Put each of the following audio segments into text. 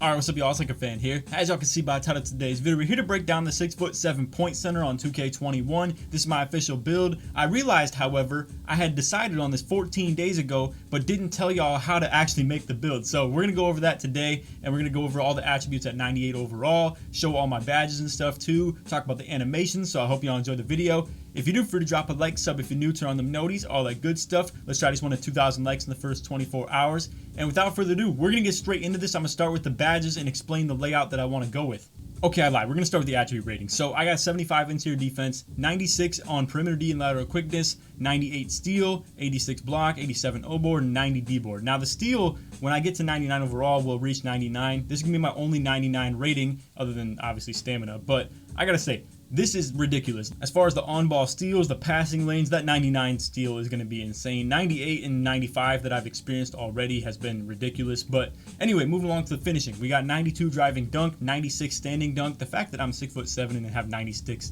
Alright, what's up y'all, it's LakerFan here. As y'all can see by the title of today's video, we're here to break down the 6'7" point center on 2K21. This is my official build. I realized, however, I had decided on this 14 days ago, but didn't tell y'all how to actually make the build. So we're going to go over that today, and we're going to go over all the attributes at 98 overall, show all my badges and stuff too, talk about the animations, so I hope y'all enjoy the video. If you do, feel free to drop a like, sub if you're new, turn on the noties, all that good stuff. Let's try this one at 2,000 likes in the first 24 hours. And without further ado, we're going to get straight into this. I'm going to start with the badges and explain the layout that I want to go with. Okay, I lied. We're going to start with the attribute rating. So I got 75 interior defense, 96 on perimeter D and lateral quickness, 98 steal, 86 block, 87 O board, and 90 D board. Now the steal, when I get to 99 overall, will reach 99. This is going to be my only 99 rating, other than obviously stamina. But I got to say, this is ridiculous. As far as the on-ball steals, the passing lanes, that 99 steal is going to be insane. 98 and 95 that I've experienced already has been ridiculous. But anyway, moving along to the finishing. We got 92 driving dunk, 96 standing dunk. The fact that I'm 6'7" and have 96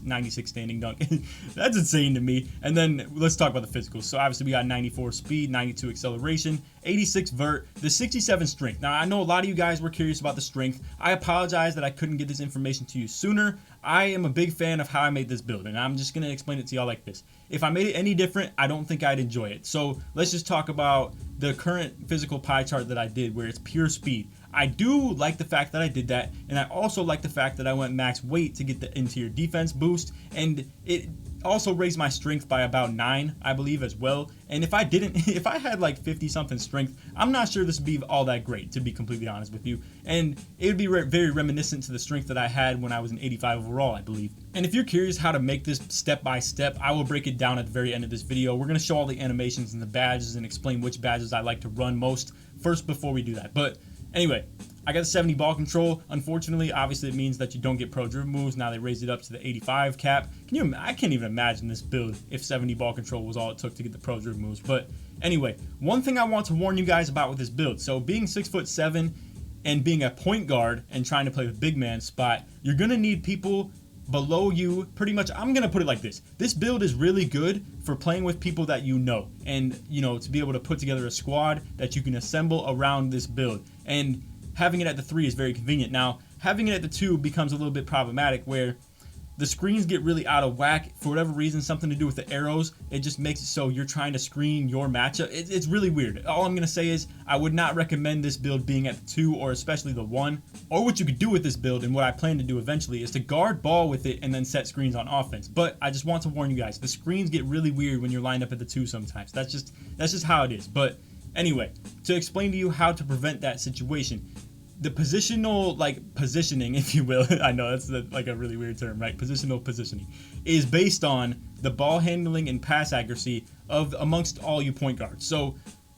standing dunk, that's insane to me. And then let's talk about the physicals. So obviously we got 94 speed, 92 acceleration, 86 vert, the 67 strength. Now I know a lot of you guys were curious about the strength. I apologize that I couldn't get this information to you sooner. I am a big fan of how I made this build, and I'm just going to explain it to y'all like this. If I made it any different, I don't think I'd enjoy it. So let's just talk about the current physical pie chart that I did, where it's pure speed. I do like the fact that I did that, and I also like the fact that I went max weight to get the interior defense boost, and it also raised my strength by about 9, I believe, as well. And if I didn't, if I had like 50 something strength, I'm not sure this would be all that great, to be completely honest with you. And it would be very reminiscent to the strength that I had when I was an 85 overall, I believe. And if you're curious how to make this step by step, I will break it down at the very end of this video. We're going to show all the animations and the badges and explain which badges I like to run most first before we do that. But anyway, I got a 70 ball control. Unfortunately, obviously it means that you don't get pro dribble moves. Now they raised it up to the 85 cap. I can't even imagine this build if 70 ball control was all it took to get the pro dribble moves. But anyway, one thing I want to warn you guys about with this build. So being 6'7" and being a point guard and trying to play the big man spot, you're going to need people below you. Pretty much, I'm going to put it like this. This build is really good for playing with people that you know. And, you know, to be able to put together a squad that you can assemble around this build. And having it at the 3 is very convenient. Now, having it at the 2 becomes a little bit problematic, where the screens get really out of whack. For whatever reason, something to do with the arrows, it just makes it so you're trying to screen your matchup. It's really weird. All I'm going to say is I would not recommend this build being at the 2, or especially the 1. Or what you could do with this build, and what I plan to do eventually, is to guard ball with it and then set screens on offense. But I just want to warn you guys, the screens get really weird when you're lined up at the 2 sometimes. That's just how it is. But anyway, to explain to you how to prevent that situation, the positional, positioning, if you will, I know that's like a really weird term, right? Positional positioning is based on the ball handling and pass accuracy of amongst all you point guards. So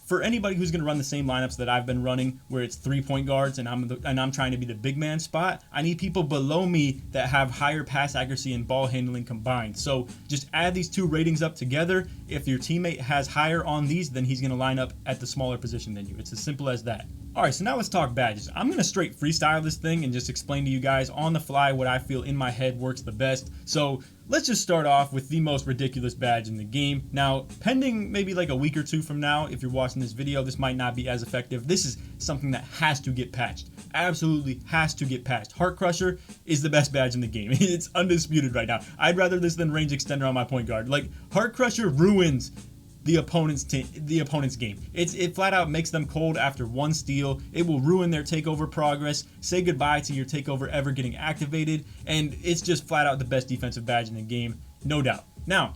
for anybody who's going to run the same lineups that I've been running, where it's 3 point guards and I'm trying to be the big man spot, I need people below me that have higher pass accuracy and ball handling combined. So just add these 2 ratings up together. If your teammate has higher on these, then he's going to line up at the smaller position than you. It's as simple as that. Alright, so now let's talk badges. I'm going to straight freestyle this thing and just explain to you guys on the fly what I feel in my head works the best. So let's just start off with the most ridiculous badge in the game. Now, pending maybe like a week or 2 from now, if you're watching this video, this might not be as effective. This is something that has to get patched. Absolutely has to get patched. Heart Crusher is the best badge in the game. It's undisputed right now. I'd rather this than Range Extender on my point guard. Like, Heart Crusher ruins the opponent's game. It flat out makes them cold after 1 steal. It will ruin their takeover progress, say goodbye to your takeover ever getting activated, and it's just flat out the best defensive badge in the game, no doubt. Now,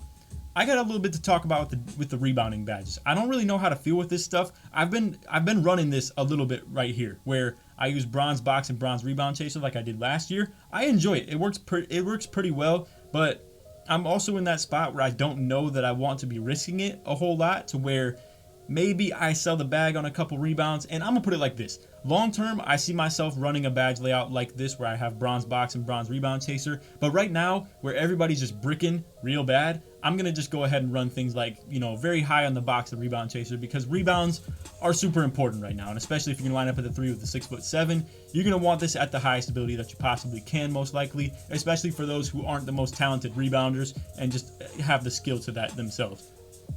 I got a little bit to talk about with the rebounding badges. I don't really know how to feel with this stuff. I've been running this a little bit right here, where I use bronze box and bronze rebound chaser like I did last year. I enjoy it. It works pretty well, but I'm also in that spot where I don't know that I want to be risking it a whole lot, to where maybe I sell the bag on a couple rebounds. And I'm gonna put it like this: long term, I see myself running a badge layout like this, where I have bronze box and bronze rebound chaser. But right now, where everybody's just bricking real bad, I'm gonna just go ahead and run things like, you know, very high on the box and rebound chaser, because rebounds are super important right now. And especially if you're gonna line up at the 3 with the 6'7", you're gonna want this at the highest ability that you possibly can, most likely, especially for those who aren't the most talented rebounders and just have the skill to that themselves.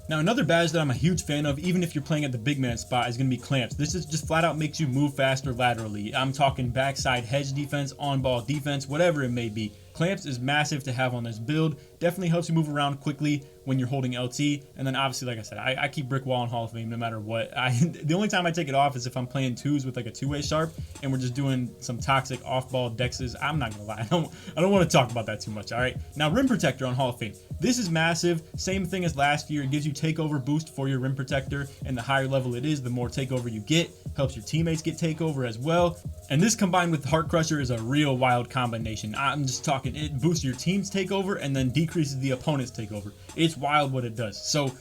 Now another badge that I'm a huge fan of, even if you're playing at the big man spot, is going to be clamps. This is just flat out makes you move faster laterally. I'm talking backside hedge defense, on ball defense, whatever it may be. Clamps is massive to have on this build. Definitely helps you move around quickly when you're holding LT. And then obviously, like I said, I keep brick wall in Hall of Fame no matter what. The only time I take it off is if I'm playing twos with like a two-way sharp and we're just doing some toxic off-ball dexes. I'm not gonna lie, I don't want to talk about that too much. All right, now rim protector on Hall of Fame. This is massive. Same thing as last year. It gives you takeover boost for your rim protector, and the higher level it is, the more takeover you get. Helps your teammates get takeover as well. And this combined with Heart Crusher is a real wild combination. I'm just talking, it boosts your team's takeover and then decreases the opponent's takeover. It's wild what it does. So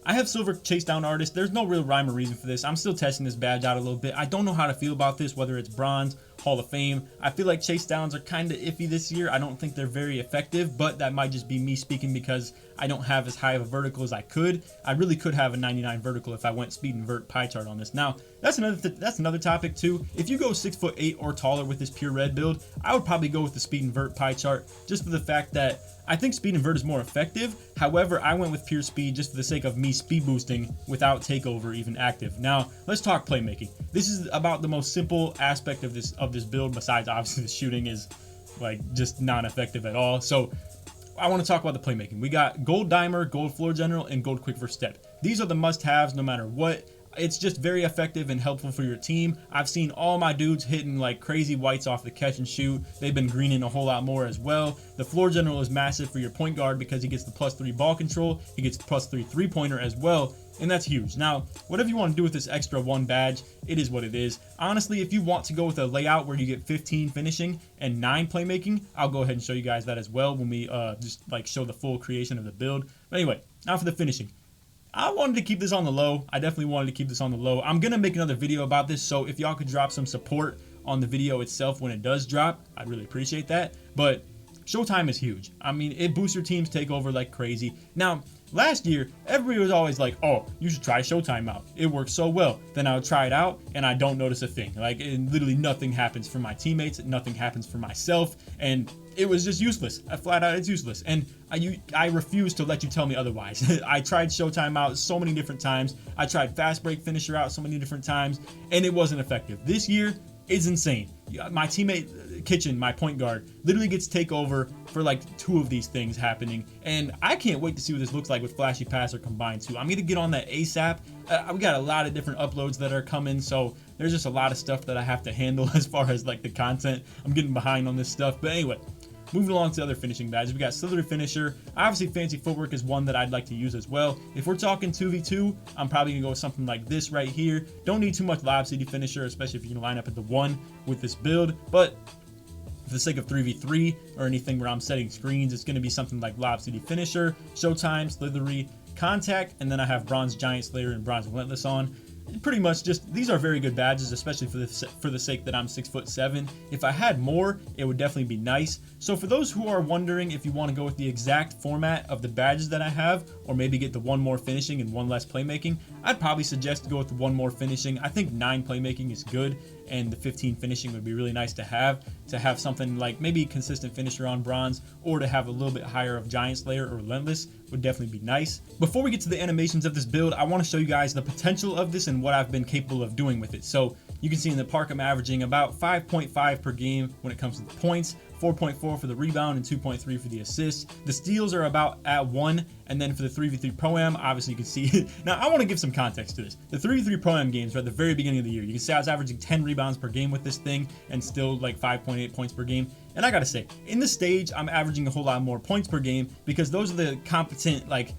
I have silver chase down artist. There's no real rhyme or reason for this. I'm still testing this badge out a little bit. I don't know how to feel about this, whether it's bronze, Hall of Fame. I feel like chase downs are kind of iffy this year. I don't think they're very effective, but that might just be me speaking because I don't have as high of a vertical as I could. I really could have a 99 vertical if I went speed and vert pie chart on this. Now, that's another topic too. If you go 6'8" or taller with this pure red build, I would probably go with the speed and vert pie chart just for the fact that I think speed and vert is more effective. However, I went with pure speed just for the sake of me speed boosting without takeover even active. Now, let's talk playmaking. This is about the most simple aspect of this build, besides obviously the shooting is like just non-effective at all. So I want to talk about the playmaking. We got gold dimer, gold floor general, and gold quick first step. These are the must-haves no matter what. It's just very effective and helpful for your team. I've seen all my dudes hitting like crazy whites off the catch and shoot. They've been greening a whole lot more as well. The floor general is massive for your point guard because he gets the +3 ball control. He gets +3 3-pointer as well, and that's huge. Now, whatever you want to do with this extra one badge, it is what it is. Honestly, if you want to go with a layout where you get 15 finishing and 9 playmaking, I'll go ahead and show you guys that as well when we just like show the full creation of the build. But anyway, now for the finishing. I wanted to keep this on the low. I definitely wanted to keep this on the low. I'm going to make another video about this, so if y'all could drop some support on the video itself when it does drop, I'd really appreciate that. But Showtime is huge. I mean, it boosts your team's takeover like crazy. Now, last year, everybody was always like, oh, you should try Showtime out. It works so well. Then I would try it out, and I don't notice a thing. Like, literally nothing happens for my teammates. Nothing happens for myself. And it was just useless. Flat out, it's useless. And I refuse to let you tell me otherwise. I tried Showtime out so many different times. I tried Fast Break Finisher out so many different times, and it wasn't effective. This year, it's insane. My teammate Kitchen, my point guard, literally gets takeover for like 2 of these things happening, and I can't wait to see what this looks like with Flashy Passer combined too. I'm gonna get on that ASAP. We got a lot of different uploads that are coming, so there's just a lot of stuff that I have to handle as far as like the content. I'm getting behind on this stuff, but anyway. Moving along to other finishing badges, we got Slithery Finisher. Obviously, Fancy Footwork is one that I'd like to use as well. If we're talking 2v2, I'm probably going to go with something like this right here. Don't need too much Lob City Finisher, especially if you're going to line up at the 1 with this build. But for the sake of 3v3 or anything where I'm setting screens, it's going to be something like Lob City Finisher, Showtime, Slithery, Contact, and then I have Bronze Giant Slayer and Bronze Relentless on. Pretty much just, these are very good badges, especially for the sake that I'm 6'7". If I had more, it would definitely be nice. So for those who are wondering if you want to go with the exact format of the badges that I have, or maybe get the 1 more finishing and 1 less playmaking, I'd probably suggest to go with the 1 more finishing. I think 9 playmaking is good, and the 15 finishing would be really nice to have something like maybe consistent finisher on bronze, or to have a little bit higher of Giant Slayer or Relentless would definitely be nice. Before we get to the animations of this build, I want to show you guys the potential of this and what I've been capable of doing with it. So you can see in the park I'm averaging about 5.5 per game when it comes to the points, 4.4 for the rebound, and 2.3 for the assists. The steals are about at 1, and then for the 3v3 Pro-Am, obviously you can see now I want to give some context to this. The 3v3 Pro-Am games were at the very beginning of the year. You can see I was averaging 10 rebounds per game with this thing and still like 5.8 points per game. And I gotta say, in the stage, I'm averaging a whole lot more points per game because those are the competent, like,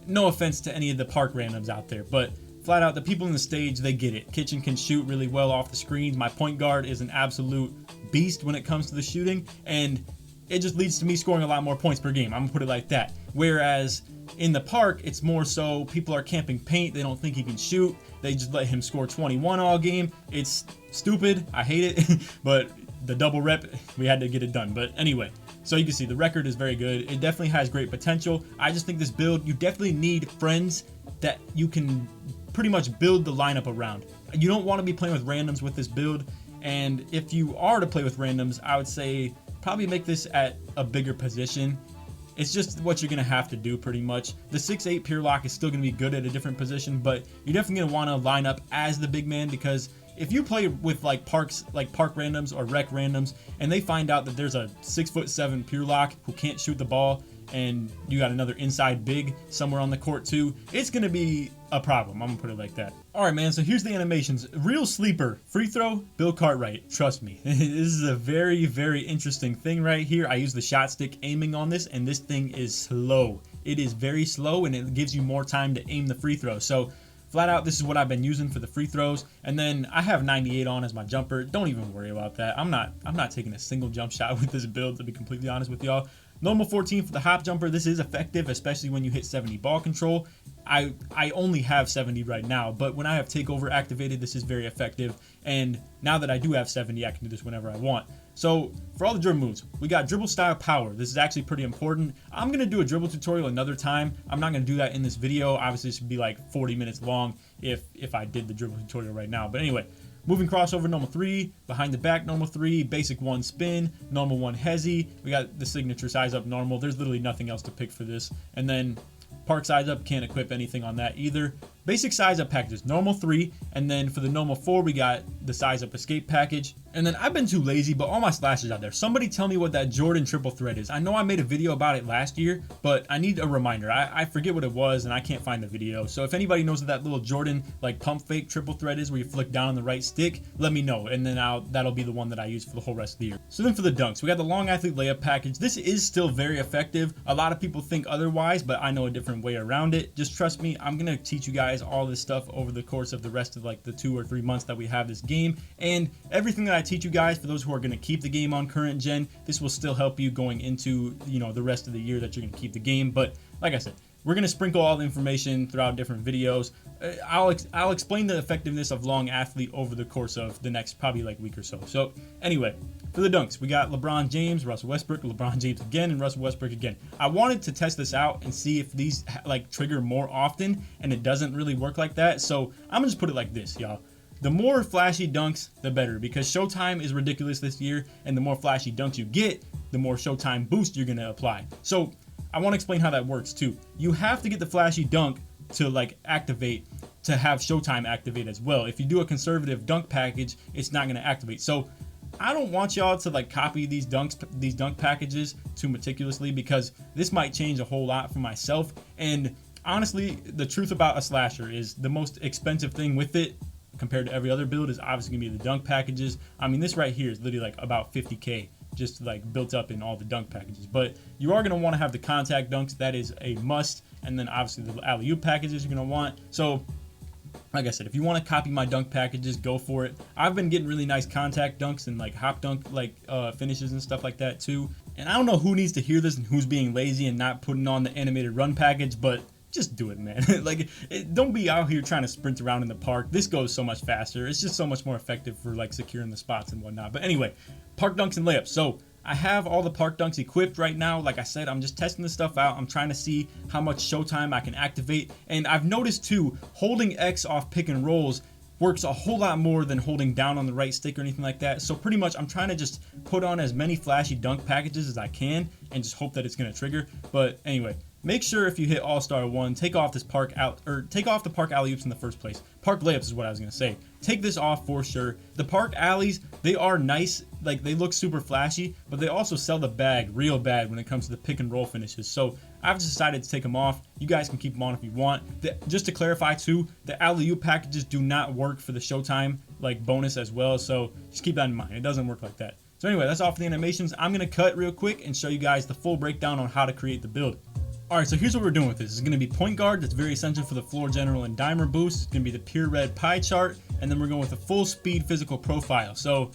no offense to any of the park randoms out there, but flat out, the people in the stage, they get it. Kitchen can shoot really well off the screens. My point guard is an absolute beast when it comes to the shooting, and it just leads to me scoring a lot more points per game. I'm gonna put it like that. Whereas in the park, it's more so people are camping paint. They don't think he can shoot. They just let him score 21 all game. It's stupid. I hate it, but the double rep, we had to get it done. But anyway, so you can see the record is very good. It definitely has great potential. I just think this build, you definitely need friends that you can pretty much build the lineup around. You don't want to be playing with randoms with this build, and if you are to play with randoms, I would say probably make this at a bigger position. it's just what you're gonna have to do pretty much. The 6'8" pure lock is still gonna be good at a different position, but you're definitely gonna want to line up as the big man, because if you play with like park randoms or rec randoms and they find out that there's a 6'7" pure lock who can't shoot the ball, and you got another inside big somewhere on the court too, it's gonna be a problem. I'm gonna put it like that. Alright man, so here's the animations. Real sleeper, free throw, Bill Cartwright. Trust me, this is a very, very interesting thing right here. I use the shot stick aiming on this, and this thing is slow. It is very slow, and it gives you more time to aim the free throw. So flat out, this is what I've been using for the free throws. And then I have 98 on as my jumper. Don't even worry about that. I'm not taking a single jump shot with this build, to be completely honest with y'all. Normal 14 for the hop jumper. This is effective, especially when you hit 70 ball control. I only have 70 right now, but when I have takeover activated, this is very effective. And now that I do have 70, I can do this whenever I want. So for all the dribble moves, we got dribble style power. This is actually pretty important. I'm gonna do a dribble tutorial another time. I'm not gonna do that in this video. Obviously, this would be like 40 minutes long if I did the dribble tutorial right now. But anyway, moving crossover, normal 3, behind the back, normal 3, basic 1 spin, normal 1 hezzy. We got the signature size up normal. There's literally nothing else to pick for this. And then park size up, can't equip anything on that either. Basic size up packages, normal 3, and then for the normal 4, we got the size up escape package. And then I've been too lazy, but all my slashers out there, somebody tell me what that Jordan triple thread is. I know I made a video about it last year, but I need a reminder. I forget what it was, and I can't find the video. So if anybody knows what that little Jordan like pump fake triple thread is, where you flick down on the right stick, let me know, and then that'll be the one that I use for the whole rest of the year. So then for the dunks, we got the long athlete layup package. This is still very effective. A lot of people think otherwise, but I know a different way around it. Just trust me, I'm gonna teach you guys all this stuff over the course of the rest of like the 2 or 3 months that we have this game, and everything that I teach you guys, for those who are going to keep the game on current gen, this will still help you going into, you know, the rest of the year that you're going to keep the game. But like I said, we're going to sprinkle all the information throughout different videos. I'll explain the effectiveness of long athlete over the course of the next probably like week or so. So anyway, for the dunks, we got LeBron James, Russell Westbrook, LeBron James again, and Russell Westbrook again. I wanted to test this out and see if these like trigger more often, and it doesn't really work like that. So I'm gonna just put it like this, y'all. The more flashy dunks, the better, because Showtime is ridiculous this year, and the more flashy dunks you get, the more Showtime boost you're gonna apply. So I want to explain how that works too. You have to get the flashy dunk to like activate, to have Showtime activate as well. If you do a conservative dunk package, it's not gonna activate. So I don't want y'all to like copy these dunk packages too meticulously, because this might change a whole lot for myself. And honestly, the truth about a slasher is the most expensive thing with it compared to every other build is obviously gonna be the dunk packages. I mean, this right here is literally like about 50K just like built up in all the dunk packages. But you are gonna want to have the contact dunks, that is a must, and then obviously the alley-oop packages you're gonna want. So like I said, if you want to copy my dunk packages, go for it. I've been getting really nice contact dunks and like hop dunk like finishes and stuff like that too. And I don't know who needs to hear this and who's being lazy and not putting on the animated run package, but just do it, man. Like, don't be out here trying to sprint around in the park. This goes so much faster. It's just so much more effective for like securing the spots and whatnot. But anyway, park dunks and layups. So I have all the park dunks equipped right now. Like I said, I'm just testing this stuff out. I'm trying to see how much Showtime I can activate. And I've noticed too, holding X off pick and rolls works a whole lot more than holding down on the right stick or anything like that. So pretty much I'm trying to just put on as many flashy dunk packages as I can and just hope that it's going to trigger. But anyway, make sure if you hit All-Star 1, take off this take off the park alley-oops in the first place. Park layups is what I was going to say. Take this off for sure. The park alleys, they are nice, like they look super flashy, but they also sell the bag real bad when it comes to the pick and roll finishes. So I've just decided to take them off. You guys can keep them on if you want. Just to clarify too, the alley-oop packages do not work for the Showtime like bonus as well. So just keep that in mind. It doesn't work like that. So anyway, that's all for the animations. I'm going to cut real quick and show you guys the full breakdown on how to create the build. Alright, so here's what we're doing with this. It's going to be point guard. That's very essential for the floor general and dimer boost. It's going to be the pure red pie chart. And then we're going with a full speed physical profile. So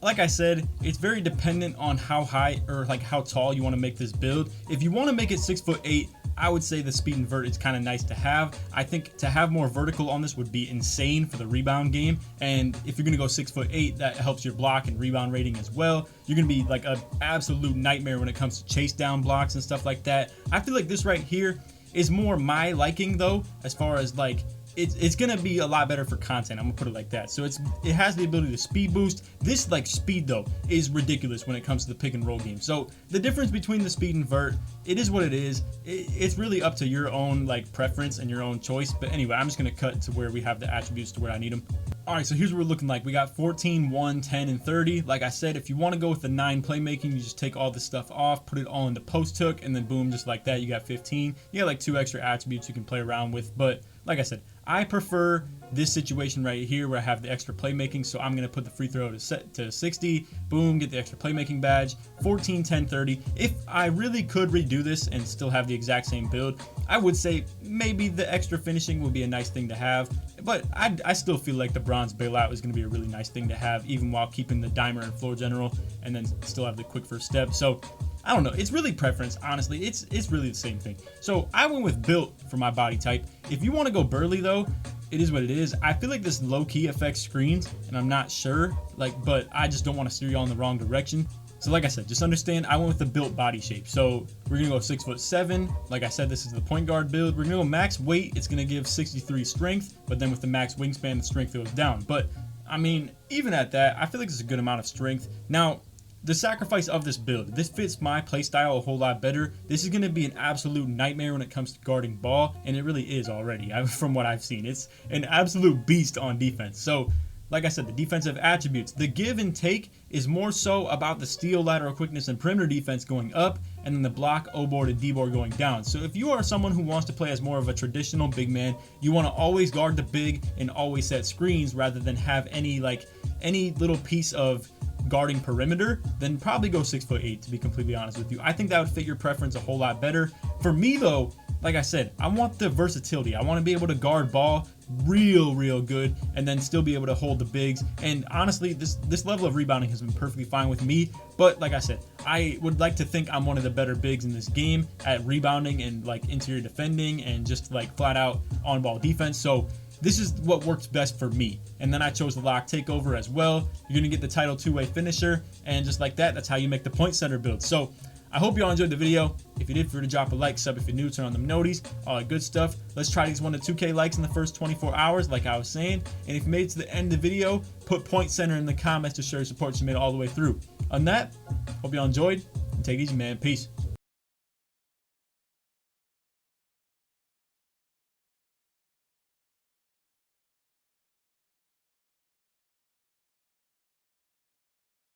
like I said, it's very dependent on how high or like how tall you want to make this build. If you want to make it 6'8", I would say the speed invert is kind of nice to have. I think to have more vertical on this would be insane for the rebound game. And if you're going to go 6'8", that helps your block and rebound rating as well. You're going to be like an absolute nightmare when it comes to chase down blocks and stuff like that. I feel like this right here is more my liking though, as far as like it's gonna be a lot better for content. I'm gonna put it like that. So it has the ability to speed boost. This like speed though is ridiculous when it comes to the pick and roll game. So the difference between the speed and vert, it is what it is. It's really up to your own like preference and your own choice. But anyway, I'm just gonna cut to where we have the attributes to where I need them. All right, so here's what we're looking like. We got 14, 1, 10, and 30. Like I said, if you want to go with the 9 playmaking, you just take all this stuff off, put it all into post hook, and then boom, just like that, you got 15. You got like 2 extra attributes you can play around with. But like I said, I prefer this situation right here where I have the extra playmaking. So I'm going to put the free throw to set to 60. Boom, get the extra playmaking badge. 14, 10, 30. If I really could redo this and still have the exact same build, I would say maybe the extra finishing would be a nice thing to have. But I still feel like the bronze bailout is going to be a really nice thing to have, even while keeping the dimer and floor general, and then still have the quick first step. So I don't know. It's really preference, honestly. It's really the same thing. So I went with built for my body type. If you want to go burly though, it is what it is. I feel like this low-key affects screens, and I'm not sure, but I just don't want to steer you all in the wrong direction. So like I said, just understand I went with the built body shape. So we're gonna go 6'7". Like I said, this is the point guard build. We're gonna go max weight. It's gonna give 63 strength, but then with the max wingspan, the strength goes down. But I mean, even at that, I feel like it's a good amount of strength. Now, the sacrifice of this build, this fits my playstyle a whole lot better. This is going to be an absolute nightmare when it comes to guarding ball, and it really is already, from what I've seen. It's an absolute beast on defense. So, like I said, the defensive attributes, the give and take is more so about the steal, lateral quickness, and perimeter defense going up, and then the block, O-board, and D-board going down. So if you are someone who wants to play as more of a traditional big man, you want to always guard the big and always set screens rather than have any little piece of guarding perimeter, then probably go 6'8", to be completely honest with you. I think that would fit your preference a whole lot better. For me though, like I said, I want the versatility. I want to be able to guard ball real good and then still be able to hold the bigs. And honestly, this level of rebounding has been perfectly fine with me. But like I said, I would like to think I'm one of the better bigs in this game at rebounding and like interior defending and just like flat out on ball defense. So this is what works best for me. And then I chose the lock takeover as well. You're going to get the title 2-way finisher. And just like that, that's how you make the point center build. So I hope you all enjoyed the video. If you did, feel free to drop a like, sub if you're new, turn on them noties, all that good stuff. Let's try these 1 to 2K likes in the first 24 hours, like I was saying. And if you made it to the end of the video, put point center in the comments to show your support you made it all the way through. On that, hope you all enjoyed. And take it easy, man. Peace.